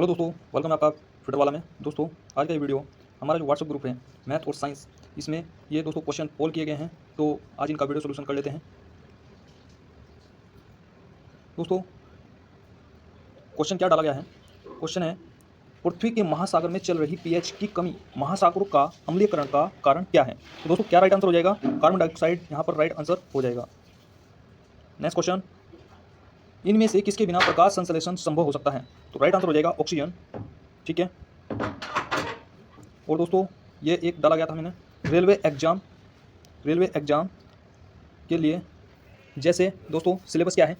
Hello दोस्तों, welcome है आपका फिटर वाला में। दोस्तों, आज का ये वीडियो हमारा जो व्हाट्सएप ग्रुप है मैथ और साइंस, इसमें ये दोस्तों क्वेश्चन पोल किए गए हैं, तो आज इनका वीडियो सोल्यूशन कर लेते हैं। दोस्तों, क्वेश्चन क्या डाला गया है? क्वेश्चन है, पृथ्वी के महासागर में चल रही पीएच की कमी महासागरों का अम्लीकरण का कारण क्या है? तो दोस्तों, क्या राइट आंसर हो जाएगा? कार्बन डाइऑक्साइड यहाँ पर राइट आंसर हो जाएगा। नेक्स्ट क्वेश्चन, इनमें से किसके बिना प्रकाश संश्लेषण संभव हो सकता है? तो राइट आंसर हो जाएगा ऑक्सीजन। ठीक है। और दोस्तों, ये एक डाला गया था मैंने, रेलवे एग्ज़ाम के लिए, जैसे दोस्तों सिलेबस क्या है,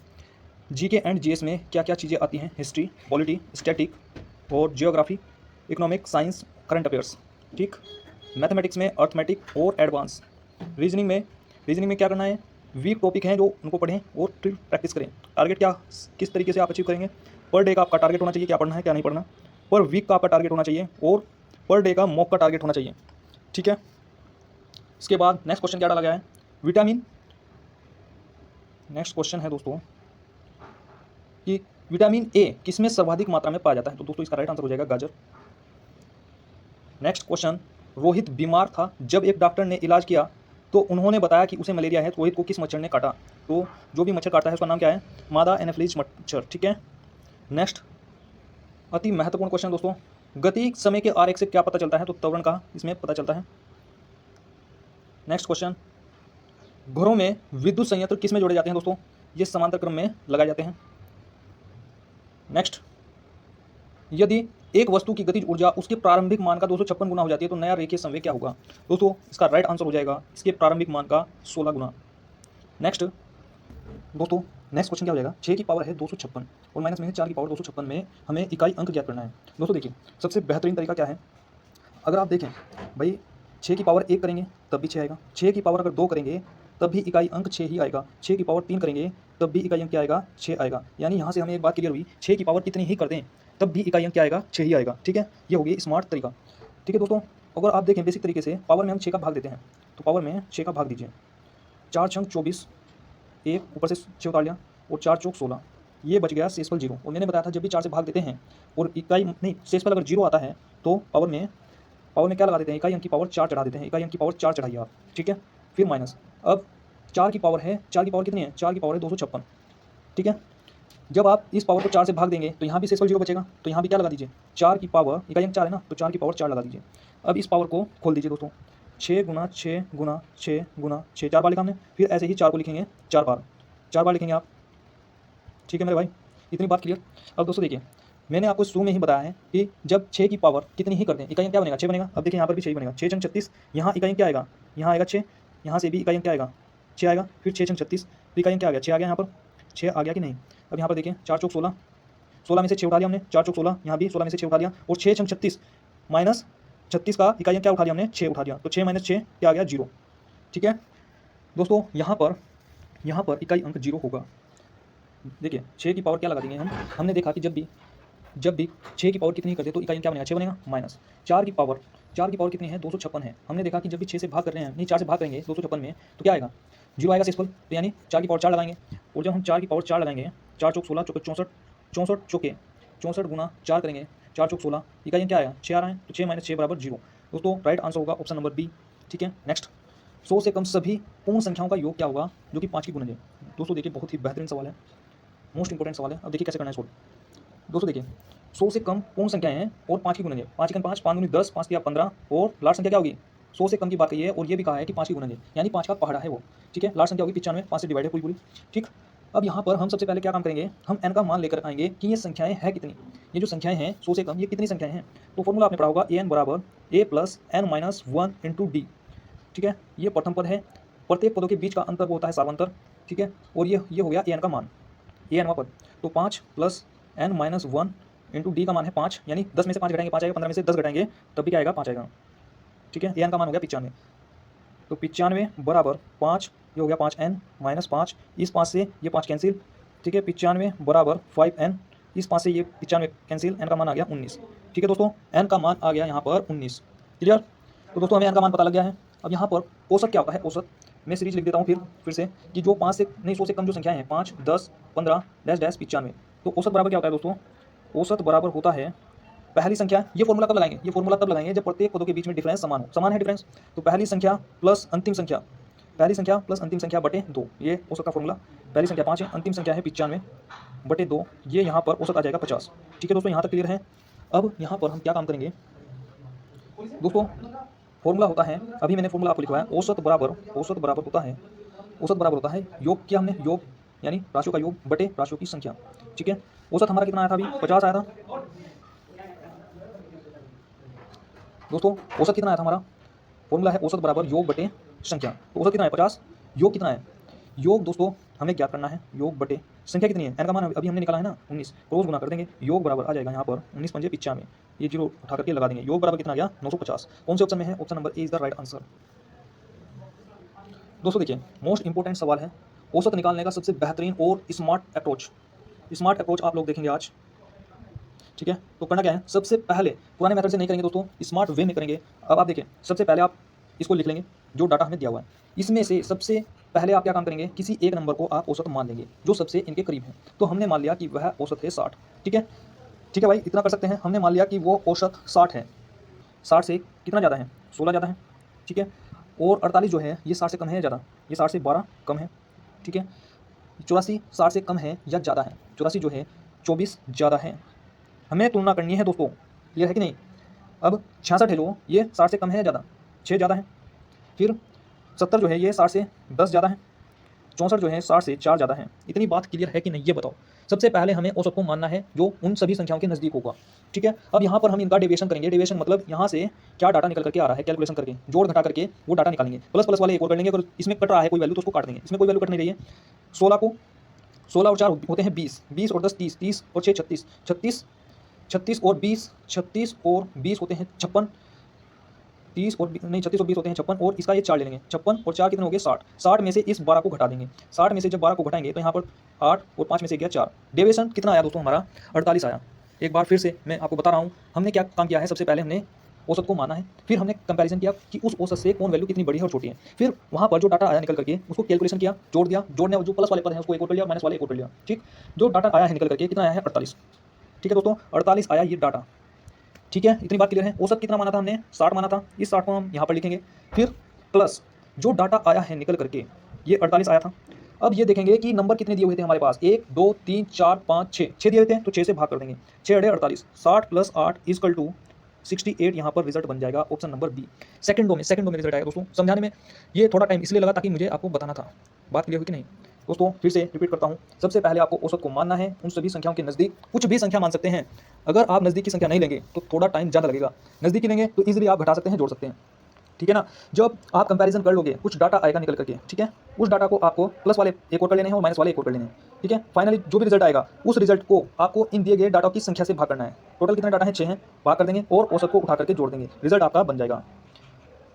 जीके एंड जीएस में क्या क्या चीज़ें आती हैं? हिस्ट्री, पॉलिटी, स्टैटिक और geography, economic, science, current affairs. ठीक। मैथमेटिक्स में अर्थमेटिक और एडवांस। रीजनिंग में क्या करना है? वीक टॉपिक हैं जो उनको पढ़ें और फिर प्रैक्टिस करें। टारगेट क्या, किस तरीके से आप अचीव करेंगे? पर डे का आपका टारगेट होना चाहिए, क्या पढ़ना है क्या नहीं पढ़ना। पर वीक का आपका टारगेट होना चाहिए और पर डे का मॉक का टारगेट होना चाहिए। ठीक है। इसके बाद नेक्स्ट क्वेश्चन क्या डाला गया है? विटामिन। नेक्स्ट क्वेश्चन है दोस्तों कि विटामिन ए किसमें सर्वाधिक मात्रा में पाया जाता है? तो दोस्तों, इसका राइट आंसर हो जाएगा गाजर। नेक्स्ट क्वेश्चन, रोहित बीमार था, जब एक डॉक्टर ने इलाज किया तो उन्होंने बताया कि उसे मलेरिया है, तो रोहित को किस मच्छर ने काटा? तो जो भी मच्छर काटता है उसका नाम क्या है? मादा एनाफिलीज मच्छर। ठीक है। नेक्स्ट, अति महत्वपूर्ण क्वेश्चन दोस्तों, गति समय के आरेख से क्या पता चलता है? तो त्वरण का इसमें पता चलता है। नेक्स्ट क्वेश्चन, घरों में विद्युत संयंत्र किस में जोड़े जाते हैं? दोस्तों, ये समांतर क्रम में लगाए जाते हैं। नेक्स्ट, यदि एक वस्तु की गतिज ऊर्जा उसके प्रारंभिक मान का 256 गुना हो जाती है तो नया रेखीय संवेग क्या होगा? दोस्तों, इसका राइट आंसर हो जाएगा इसके प्रारंभिक मान का 16 गुना। नेक्स्ट दोस्तों, नेक्स्ट क्वेश्चन क्या हो जाएगा? 6 की पावर है 256 और माइनस में है 4 की पावर 256 में हमें इकाई अंक ज्ञात करना है। दोस्तों देखिए, सबसे बेहतरीन तरीका क्या है? अगर आप देखें भाई, 6 की पावर 1 करेंगे तब भी 6 आएगा, 6 की पावर अगर 2 करेंगे तब भी इकाई अंक 6 ही आएगा, 6 की पावर 3 करेंगे तब भी इकाई अंक क्या आएगा? 6 आएगा। यानी यहाँ से हमें एक बात क्लियर हुई, 6 की पावर कितनी ही कर दें तब भी इकाई अंक क्या आएगा? 6 ही आएगा। ठीक है, ये हो गई स्मार्ट तरीका। ठीक है दोस्तों, अगर आप देखें बेसिक तरीके से, पावर में हम 6 का भाग देते हैं, तो पावर में 6 का भाग दीजिए, 4 छंग 24, एक ऊपर से 6 उतार लिया और 4 चौक 16, ये बच गया शेषफल 0। और मैंने बताया था जब भी 4 से भाग देते हैं और इकाई नहीं, शेषफल अगर 0 आता है तो पावर में क्या लगा देते हैं? इकाई अंक की पावर 4 चढ़ा देते हैं, इकाई अंक की पावर 4 चढ़ाइए आप। ठीक है, फिर माइनस। अब 4 की पावर है, 4 की पावर कितनी है? 4 की पावर है 256। ठीक है, जब आप इस पावर को 4 से भाग देंगे तो यहाँ भी शेषफल 0 बचेगा, तो यहाँ भी क्या लगा दीजिए? 4 की पावर, इकाई अंक 4 है ना, तो 4 की पावर 4 लगा दीजिए। अब इस पावर को खोल दीजिए दोस्तों, 6 गुना 6 गुना 6 गुना 6, 4 बार लिखा हमने, फिर ऐसे ही 4 को लिखेंगे 4 बार लिखेंगे आप। ठीक है मेरे भाई, इतनी बात क्लियर। अब दोस्तों देखिए, मैंने आपको शुरू में ही बताया है कि जब 6 की पावर कितनी ही कर दें, इकाई अंक क्या बनेगा? 6 बनेगा। अब देखिए यहाँ पर भी 6 बनेगा, 6 छंग 36, यहाँ इकाई अंक क्या आएगा? यहाँ आएगा 6, यहाँ से भी इकाई अंक क्या आएगा? 6 आएगा, फिर 6 छंग 36, तो इकाई अंक क्या आ गया? 6 आ गया, यहाँ पर 6 आ गया कि नहीं? अब यहाँ पर देखिए, 4 चौक 16, 16 में से 6 उठा लिया हमने, 4 चौक 16, यहाँ भी 16 में से 6 उठा लिया, और 6 छंग 36 माइनस 36 का इकाई अंक क्या उठा लिया हमने? 6 उठा लिया, तो 6 माइनस 6 क्या आ गया? 0। ठीक है दोस्तों, यहाँ पर इकाई अंक 0 होगा। देखिए 6 की पावर क्या लगा देंगे हमने देखा कि जब भी 6 की पावर कितनी कर दे तो इकाई क्या बनेगा? 6 बनेगा। माइनस 4 की पावर कितनी है? 256 है। हमने देखा कि जब भी 6 से भाग कर रहे हैं, नहीं 4 से भाग करेंगे 256 में, तो क्या आएगा? 0 आएगा शेषफल, तो यानी 4 की पावर 4 लगाएंगे। और जब हम 4 की पावर 4 लगाएंगे, 4 चौक 16 चौके 64, 64 चौके 64 गुना 4 करेंगे, 4 चौक 16, इकाई क्या आया? 6 आ रहा है, तो 6 माइनस 6 बराबर 0। दोस्तों, राइट आंसर होगा ऑप्शन नंबर बी। ठीक है। नेक्स्ट, 100 से कम सभी पूर्ण संख्याओं का योग क्या होगा जो कि 5 की गुणज है? दोस्तों देखिए, बहुत ही बेहतरीन सवाल है, मोस्ट इंपॉर्टेंट सवाल है। अब देखिए कैसे करना है इसको। दोस्तों देखिए, 100 से कम पूर्ण संख्याएं हैं और 5 की गुणज है। 5 5, 5 दूनी 10, 5 15, और लास्ट संख्या क्या होगी? 100 से कम की बात कही है और ये भी कहा है कि 5 की गुणज है, यानी 5 का पहाड़ा है वो। ठीक है, लास्ट संख्या होगी 95, 5 से डिवाइड है पूरी। ठीक। अब यहाँ पर हम सबसे पहले क्या काम करेंगे? हम n का मान लेकर आएंगे कि ये संख्याएं हैं कितनी, ये जो संख्याएं हैं 100 से कम, ये कितनी संख्याएं हैं? तो फॉर्मूला आपने पढ़ा होगा, an बराबर a plus n minus 1 into D. ठीक है, ये प्रथम पद है, प्रत्येक पदों के बीच का अंतर वो होता है सार्वंतर। ठीक है, और ये हो गया an का मान, an पद। तो 5 plus n minus 1 into D का मान है 5, यानी 10 में से 5 घटाएंगे 5 आएगा, 15 में से 10 घटाएंगे तब भी क्या आएगा? 5 आएगा। ठीक है, एन का मान हो गया 95, तो 95 बराबर 5, ये हो गया 5n माइनस 5, इस 5 से ये 5 कैंसिल। ठीक है, 95 बराबर 5n, इस 5 से ये 95 कैंसिल, n का मान आ गया 19। ठीक है दोस्तों, n का मान आ गया यहाँ पर 19। क्लियर? तो दोस्तों, हमें n का मान पता लग गया है। अब यहाँ पर औसत क्या होता है? औसत मैं सीरीज लिख देता हूँ फिर से, कि जो 5 से नहीं 100 से कम जो संख्याएं हैं, 5, 10, 15 डैश डैश 95, तो औसत बराबर क्या होता है दोस्तों? औसत बराबर होता है पहली संख्या, ये फॉर्मूला कब लगाएंगे, ये फॉर्मूला तब लगाएंगे जब प्रत्येक पदों के बीच में डिफरेंस समान हो। समान है डिफरेंस, तो पहली संख्या प्लस अंतिम संख्या, पहली संख्या प्लस अंतिम संख्या बटे 2, ये औसत का फॉर्मूला। पहली संख्या 5 है, अंतिम संख्या है 95 बटे 2, ये यहाँ पर औसत आ जाएगा 50। ठीक है दोस्तों, यहाँ तक क्लियर है। अब यहाँ पर हम क्या काम करेंगे दोस्तों, फॉर्मूला होता है, अभी मैंने फॉर्मूला आपको लिखवाया, औसत बराबर होता है योग, क्या हमने योग यानी राशियों का योग बटे राशियों की संख्या। ठीक है, औसत हमारा कितना आया था, अभी 50 आया था दोस्तों। औसत कितना आया था हमारा, फॉर्मूला है औसत बराबर योग बटे संख्या, तो औसत कितना है 50, योग कितना है, योग दोस्तों हमें ज्ञात करना है, योग बटे संख्या कितनी है, n का मान अभी हमने निकाला है ना 19, क्रॉस गुना कर देंगे, योग बराबर आ जाएगा यहाँ पर 19 पंजे 95, ये जीरो उठा करके लगा देंगे, योग बराबर कितना गया 950। कौन से ऑप्शन में है, option number A is the right answer. दोस्तों देखिए, मोस्ट इंपॉर्टेंट सवाल है, औसत निकालने का सबसे बेहतरीन और स्मार्ट अप्रोच आप लोग देखेंगे आज। ठीक है, तो करना क्या है, सबसे पहले पुराने मेथड से नहीं करेंगे दोस्तों, स्मार्ट वे में करेंगे। अब आप देखिए, सबसे पहले आप इसको लिख लेंगे जो डाटा हमें दिया हुआ है, इसमें से सबसे पहले आप क्या काम करेंगे, किसी एक नंबर को आप औसत मान लेंगे जो सबसे इनके करीब है। तो हमने मान लिया कि वह औसत है 60। ठीक है भाई, इतना कर सकते हैं। हमने मान लिया कि वो औसत 60 है, 60 से कितना ज़्यादा है, 16 ज़्यादा है। ठीक है, और 48 जो है ये 60 से कम है या ज़्यादा, ये 60 से 12 कम है। ठीक है, 84 60 से कम है या ज़्यादा है, 84 जो है 24 ज़्यादा है। हमें तुलना करनी है दोस्तों, क्लियर है कि नहीं। अब 66 है जो, ये 60 से कम है या ज़्यादा, 6 ज़्यादा है। फिर 70 जो है ये 60 से 10 ज़्यादा है। 64 जो है 60 से 4 ज़्यादा है। इतनी बात क्लियर है कि नहीं, ये बताओ। सबसे पहले हमें औसत को मानना है जो उन सभी संख्याओं के नज़दीक होगा। ठीक है, अब यहाँ पर हम इनका डेविएशन करेंगे। डेविएशन मतलब यहाँ से क्या डाटा निकल करके आ रहा है, कैलकुलेशन करके जोड़ घटा करके वो डाटा निकालेंगे। प्लस प्लस वाले एक और कर लेंगे, अगर इसमें कट रहा है कोई वैल्यू तो उसको काट देंगे। इसमें कोई वैल्यू कट नहीं रही है। 16 और 4 होते हैं 20, 20 और 10 30, 30 और 6 36, 36 और 20, 36 और 20 होते हैं 56, 30 और नहीं 36 और 20 होते हैं 56, और इसका ये 4 ले लेंगे। 56 और 4 कितने हो गए 60। 60 में से इस 12 को घटा देंगे। 60 में से जब 12 को घटाएंगे तो यहाँ पर 8 और 5 में से गया 4। डेविएशन कितना आया दोस्तों हमारा, 48 आया। एक बार फिर से मैं आपको बता रहा हूँ, हमने क्या काम किया है, सबसे पहले हमने औसत को माना है, फिर हमने कंपैरिजन किया कि उस औसत से कौन वैल्यू कितनी बड़ी है और छोटी है। फिर वहाँ पर जो डाटा आया निकल करके उसको कैलकुलेशन किया, जोड़ दिया, जोड़ने जो प्लस वाले पद हैं उसको एक और कर लिया, माइनस वाले एक और कर लिया। ठीक, जो डाटा आया है निकल करके कितना आया है 48। ठीक है दोस्तों, 48 आया ये डाटा। ठीक है, इतनी बात क्लियर है। औसत कितना माना था हमने, 60 माना था, इस 60 को हम यहाँ पर लिखेंगे। फिर प्लस जो डाटा आया है निकल करके ये 48 आया था। अब ये देखेंगे कि नंबर कितने दिए हुए थे हमारे पास, 1 2 3 4 5 6 दिए हुए थे, तो 6 से भाग कर देंगे। 6 अड़े 48, 60 प्लस 8 इक्वल टू 68, यहाँ पर रिजल्ट बन जाएगा ऑप्शन नंबर बी। सेकंडों में रिजल्ट आएगा दोस्तों। समझाने में ये थोड़ा टाइम इसलिए लगा ताकि मुझे आपको बताना था। बात क्लियर हुई कि नहीं दोस्तों, फिर से रिपीट करता हूँ। सबसे पहले आपको औसत को मानना है उन सभी संख्याओं के नज़दीक। कुछ भी संख्या मान सकते हैं, अगर आप नज़दीक की संख्या नहीं लेंगे तो थोड़ा टाइम ज़्यादा लगेगा। नज़दीकी लेंगे तो ईजिली आप घटा सकते हैं, जोड़ सकते हैं। ठीक है ना, जब आप कंपैरिजन कर लोगे कुछ डाटा आएगा निकल करके। ठीक है, उस डाटा को आपको प्लस वाले एक और कर लेने हैं और माइनस वाले एक और कर लेने हैं। ठीक है, फाइनली जो भी रिजल्ट आएगा उस रिजल्ट को आपको इन दिए गए डाटा की संख्या से भाग करना है। टोटल कितने डाटा है, 6 हैं, भाग कर देंगे और औसत को उठा करके जोड़ देंगे, रिजल्ट आपका बन जाएगा।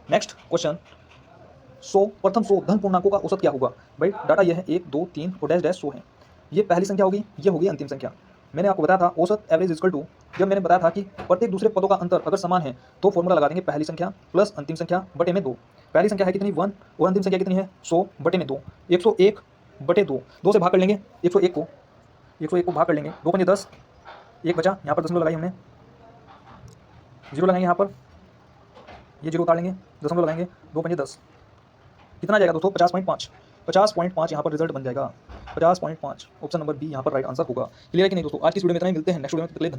नेक्स्ट क्वेश्चन, 100 प्रथम 100 धन पूर्णांकों का औसत क्या होगा। भाई डाटा यह है 1 2 3 और डैश डैश 100 है। ये पहली संख्या होगी, ये होगी अंतिम संख्या। मैंने आपको बताया था औसत एवरेज इक्वल टू, जब मैंने बताया था कि प्रत्येक दूसरे पदों का अंतर अगर समान है तो फॉर्मूला लगा देंगे पहली संख्या प्लस अंतिम संख्या बटे में 2। पहली संख्या है कितनी 1 और अंतिम संख्या कितनी है 100 बटे में 2। 101 बटे 2, 2 से भाग कर लेंगे 101 को भाग कर लेंगे, 2 पंजे 10, एक बचा, यहाँ पर दशमलव लगाई हमने, जीरो लगाएंगे, यहाँ पर ये जीरो उतार लेंगे, दशमलव लगाएंगे, 2 पंजे 10, कितना जाएगा दोस्तों 50.5। 50.5 यहाँ पर रिजल्ट बन जाएगा, 50.5 ऑप्शन नंबर बी यहाँ पर राइट आंसर होगा। क्लियर है कि नहीं दोस्तों। आज की वीडियो में इतना ही, मिलते हैं नेक्स्ट वीडियो में।